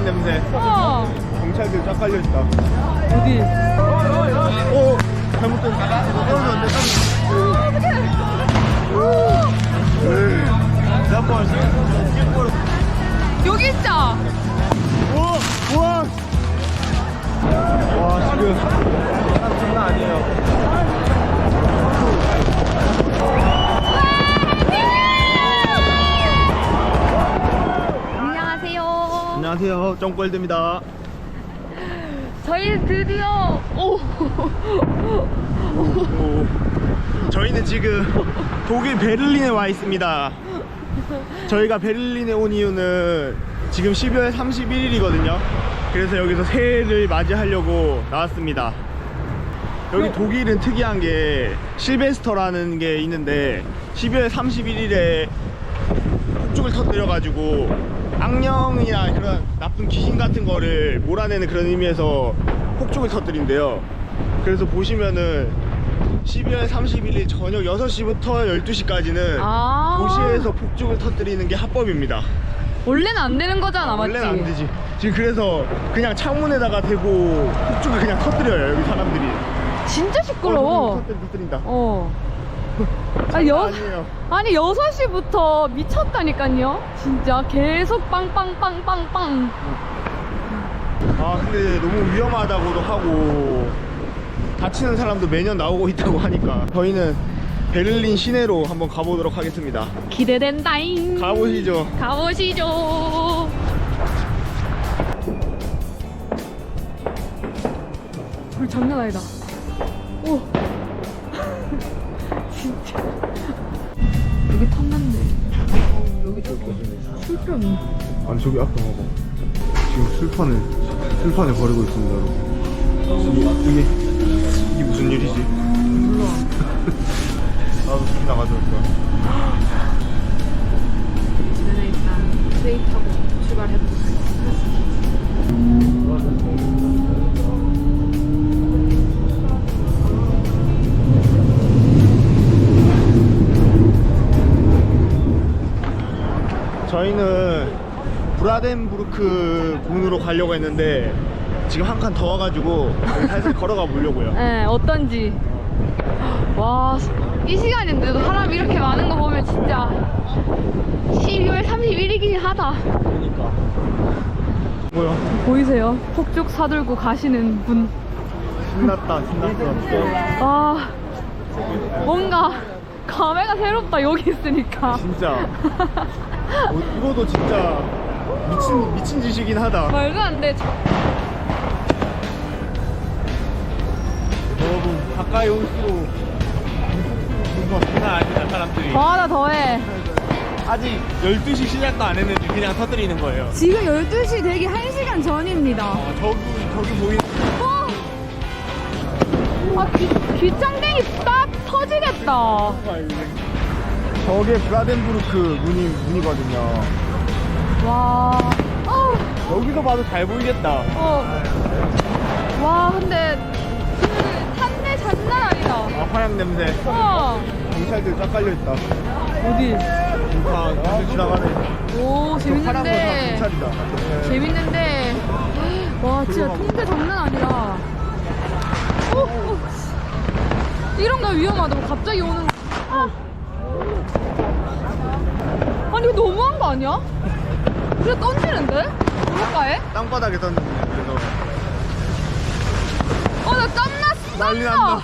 화약 냄새. 경찰들 쫙 깔려있다. 어디? 잘못된 떨어졌는데. 여기 있자. 우와. 와, 지금 사람 장난 아니에요. 안녕하세요. 안녕하세요, 쩡골드입니다. 저희 드디어 저희는 지금 독일 베를린에 와 있습니다. 저희가 베를린에 온 이유는 지금 12월 31일이거든요 그래서 여기서 새해를 맞이하려고 나왔습니다. 여기 독일은 특이한 게 실베스터라는 게 있는데 12월 31일에 폭죽을 터뜨려가지고 악령이나 그런 나쁜 귀신 같은 거를 몰아내는 그런 의미에서 폭죽을 터뜨린대요. 그래서 보시면은 12월 31일 저녁 6시부터 12시까지는 도시에서 폭죽을 터뜨리는 게 합법입니다. 원래는 안 되는 거잖아, 맞지? 원래는 안 되지. 지금 그래서 그냥 창문에다가 대고 폭죽을 그냥 터뜨려요, 여기 사람들이. 진짜 시끄러워. 터뜨린다. 아니요. 아니에요. 아니 6시부터 미쳤다니까요. 진짜 계속 빵빵빵빵빵. 근데 너무 위험하다고도 하고 다치는 사람도 매년 나오고 있다고 하니까 저희는 베를린 시내로 한번 가보도록 하겠습니다. 기대된다잉. 가보시죠. 가보시죠. 불 장난 아니다. 오. 진짜. 여기 탐났네. 여기 술병. 아니 저기 앞에 봐봐. 지금 술판에 버리고 있습니다, 여러분. 이게 무슨 일이지? 몰라. 나도 좀 나가져올까. 저는 일단 트레인 타고 출발해보도록 하겠습니다. 저희는 브라덴부르크 공으로 가려고 했는데 지금 한 칸 더 와가지고 살살 걸어가 보려고요. 네, 어떤지. 와, 이 시간인데도 사람이 이렇게 많은 거 보면 진짜 12월 31일이긴 하다. 그러니까. 뭐야? 보이세요? 폭죽 사들고 가시는 분. 신났다. 아, 뭔가 감회가 새롭다, 여기 있으니까. 진짜. 이거도 진짜 미친 짓이긴 하다. 말도 안 돼. 여러분 가까이 올수록 뭔가 장난 아니다, 사람들이. 더하다 더해. 아직 12시 시작도 안 했는데 그냥 터뜨리는 거예요. 지금 12시 되기 1시간 전입니다. 저기 보이는 귀짱댕이 딱 터지겠다. 저게 브라덴부르크 문이거든요. 와, 여기서 봐도 잘 보이겠다. 와, 근데 그 탄내 장난 아니다. 화약 냄새. 경찰들 쫙 깔려있다. 어디? 다 지나가네. 오, 재밌는데. 경찰이다. 재밌는데. 와, 진짜 통제 장난 아니다. 이런 거 위험하다고 갑자기 오는. 아니, 이거 너무한 거 아니야? 그래 던지는데? 물가에? 땅바닥에 던지네. 그래서 나 땀났어. 난리 난다.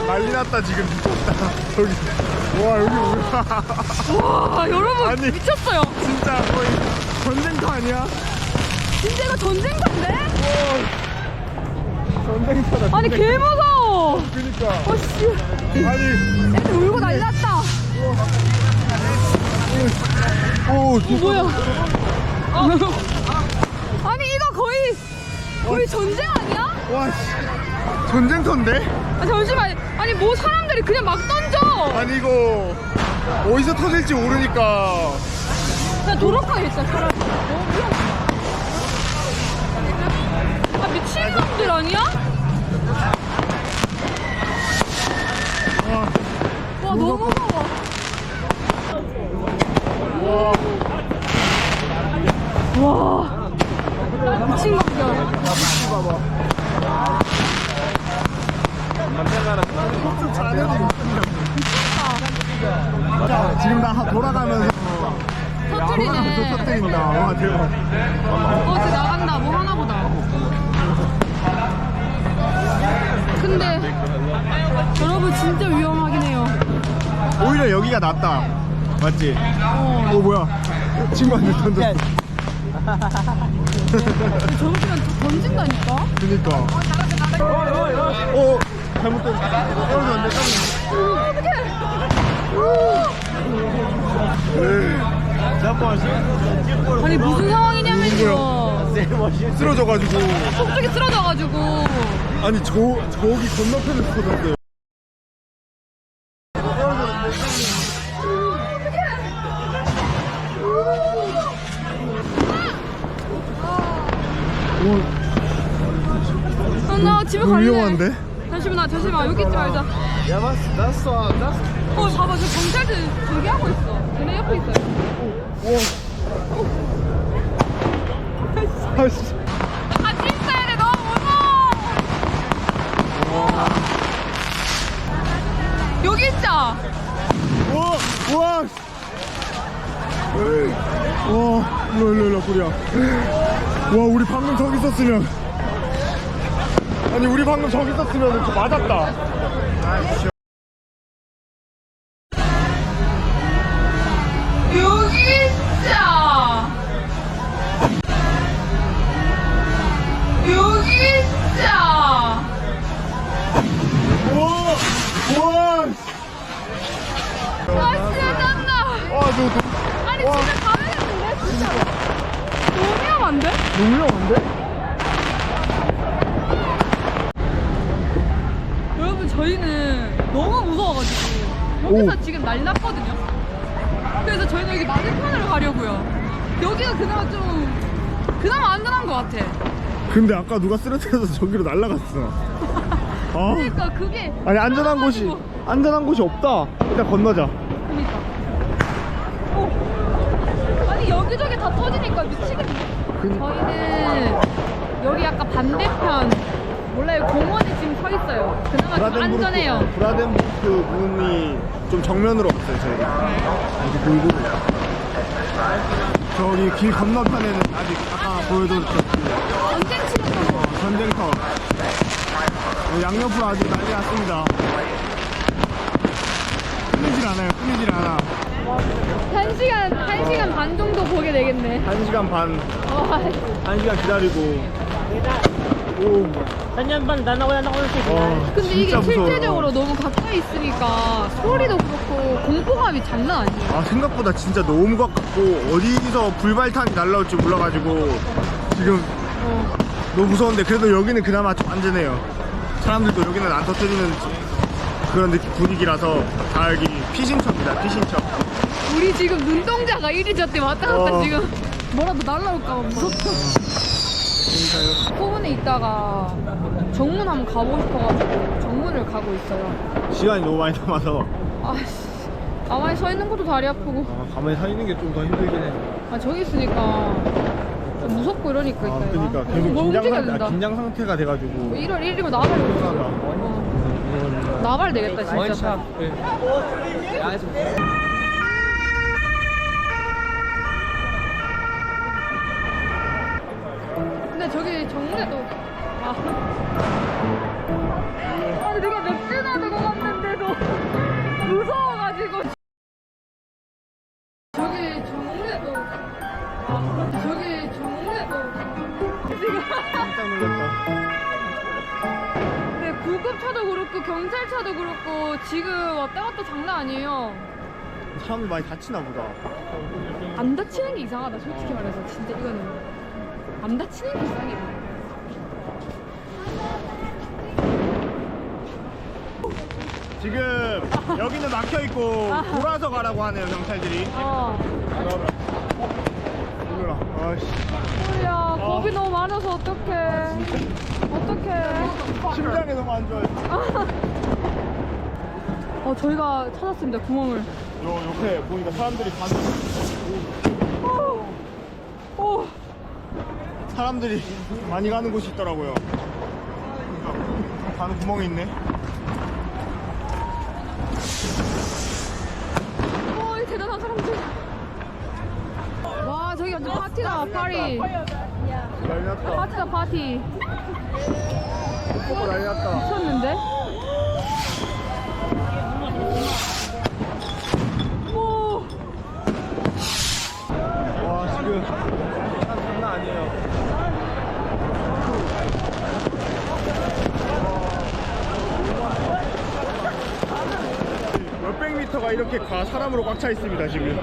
난리 났다 지금. 미쳤다. 저기. 와, 여기 뭐야. 와, 여러분. 아니. 미쳤어요. 진짜 거의 전쟁터 아니야? 진짜 이거 전쟁터인데? 전쟁터다. 아니, 개 무서워. 그니까. 씨. 아니. 애들 울고 난리 났다. 오, 뭐야? 아니, 이거 거의 전쟁 아니야? 와, 씨. 전쟁터인데? 잠시만. 아니, 뭐 사람들이 그냥 막 던져. 아니 이거 어디서 터질지 모르니까. 그냥 도로가겠다, 차라리. 너무 위험해. 아, 미친놈들 아니야? 와, 너무 무서워. 와. 미친 것이야. 자, 지금 나 돌아가면서 터뜨리네. 터뜨린다. 와, 대박. 어제 나간다. 뭐 하나 보다. 근데 여러분 진짜 위험하긴 해요. 오히려 여기가 낫다. 맞지? 뭐야? 친구한테 던졌어. 저렇게면 던진다니까? 그니까. 잘못 던졌어. 떨어져 안 돼, 아니 무슨 상황이냐면요. 쓰러져가지고. 속쪽이 쓰러져가지고. 아니, 저기 건너편에서 터졌어요. 나 집에 갈래. 위험한데? 잠시만 여기 있지 말자. 봐봐 저 경찰들 대기하고 있어. 걔네 옆에 있어요. 아이씨. 같이 있어야 돼. 너무 무서워. 여기 있자. 우와! 일로, 구리야. 와, 우리 방금 저기 있었으면. 아니, 우리 방금 저기 있었으면 저 맞았다. 여기 있자. 여기 있자. 우와! 아 진짜 짠다. 아니 와. 집에 가야겠는데 진짜. 너무 위험한데? 너무 위험한데? 여러분 저희는 너무 무서워가지고 여기서 지금 난리 났거든요. 그래서 저희는 여기 맞은편으로 가려고요. 여기가 그나마 안전한 것 같아. 근데 아까 누가 쓰러뜨려서 저기로 날아갔어. 그러니까 그게 아니, 안전한 곳이 없다. 일단 건너자. 그러니까. 아니 여기저기 다 터지니까 미치겠네. 저희는 여기 약간 반대편 몰라요. 공원에 지금 서 있어요. 그나마 좀 안전해요. 브라덴부르크 문이 좀 정면으로 없어요, 저희가. 이렇게 보이고. 저기 길 건너편에는 아직 아까 보여줬던 전쟁 치렀던 거. 전쟁터. 양옆으로 아직 난리 났습니다. 끊이질 않아. 1시간 반 정도 보게 되겠네. 1시간 반, 와, 1시간 기다리고. 오. 근데 이게 진짜 무서워요. 실제적으로 너무 가까이 있으니까 소리도 그렇고 공포감이 장난 아니에요. 아, 생각보다 진짜 너무 가깝고 어디서 불발탄이 날라올지 몰라가지고 지금 너무 무서운데 그래도 여기는 그나마 좀 안전해요. 사람들도 여기는 안 터뜨리는 그런 분위기라서 다 여기 피신처입니다. 피신처. 우리 지금 눈동자가 이리 저리 왔다 갔다 지금 뭐라도 날라올까 봐 무섭다. 소문에 있다가 정문 한번 가보고 싶어가지고 정문을 가고 있어요. 시간이 너무 많이 남아서 아씨, 가만히 서 있는 것도 다리 아프고. 가만히 서 있는 게 좀 더 힘들긴 해. 아 저기 있으니까 좀 무섭고 이러니까 그러니까 이따가. 계속 뭘 움직여야 된다. 긴장 상태가 돼가지고 1월 1일이면 나가야 나가야 되겠다 진짜. 근데 저기 정문에도 아니 내가 맥주나 들고 갔는데도 무서워가지고 저기 정문에도 지금 깜짝 놀랐다. 근데 구급차도 그렇고 경찰차도 그렇고 지금 왔다 갔다 장난 아니에요. 사람들 많이 다치나 보다. 안 다치는 게 이상하다 솔직히 말해서. 진짜 이거는 안 다치는 게 이상해. 지금 여기는 막혀있고 돌아서 가라고 하네요, 경찰들이. 놀라. 아씨. 야 겁이 너무 많아서 어떡해. 심장이 너무 안 좋아요. 저희가 찾았습니다 구멍을. 요 옆에 보니까 사람들이 반. 사람들이 많이 가는 곳이 있더라고요. 그러니까 가는 구멍이 있네. 오, 이 대단한 사람들. 와, 저기 완전 파티다, 파리. 난리 났다. 파티다, 파티. 난리 났다. 미쳤는데? 오. 와, 지금 장난 아니에요. 몇백 미터가 이렇게 사람으로 꽉 차 있습니다, 지금.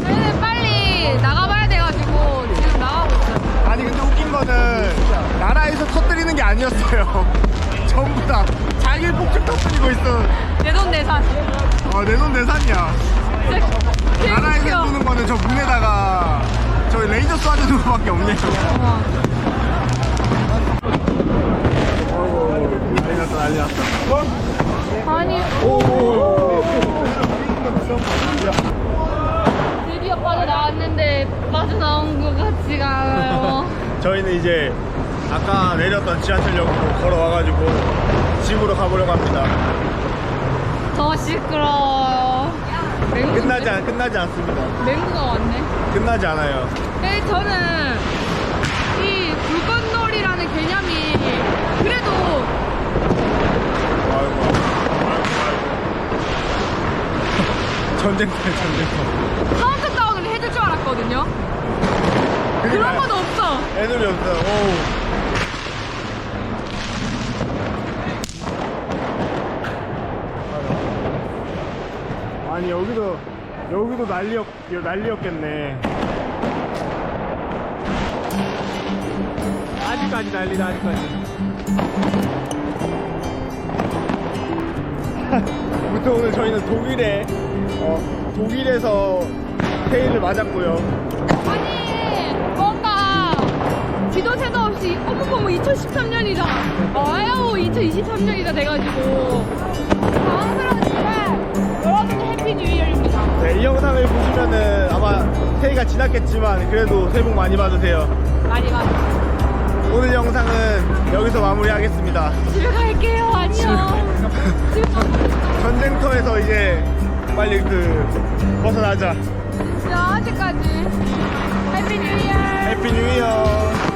저희는 빨리 나가봐야 돼가지고 지금 나가고 있어요. 아니, 근데 웃긴 거는 나라에서 터뜨리는 게 아니었어요. 전부 다 자기 폭죽 터뜨리고 있어. 내돈내산. 내돈내산이야. 나라에서 쏘는 거는 저 문에다가 저 레이저 쏴주는 거밖에 없네요. 난리 났다, 난리 났다. 아니, 드디어 빠져나왔는데 빠져나온 것 같지가 않아요. 저희는 이제 아까 내렸던 지하철역으로 걸어와가지고 집으로 가보려고 합니다. 더 시끄러워요. 끝나지 않습니다. 맹구가 왔네. 끝나지 않아요. 근데 저는 이 불꽃놀이라는 개념이 그래도 아이고. 전쟁터. 카운트다운을 해줄 줄 알았거든요. 그런 것도 없어. 애들이 없어요. 오우. 아니, 여기도 난리였겠네. 아직까지 난리다, 아직까지. 아무튼 오늘 저희는 독일에서 테일을 맞았고요. 아니 뭔가 지도새도 없이 어머 2013년이다. 아유 2023년이다 돼가지고 당황스러운데 여러분들 해피 뉴 이어입니다. 네, 이 영상을 보시면은 아마 새해가 지났겠지만 그래도 새해 복 많이 받으세요. 많이 가. 오늘 영상은 여기서 마무리하겠습니다. 집에 갈게요. 안녕. 집에 전쟁터에서 이제 빨리 벗어나자. 야 아직까지 해피 뉴 이어. 해피 뉴 이어.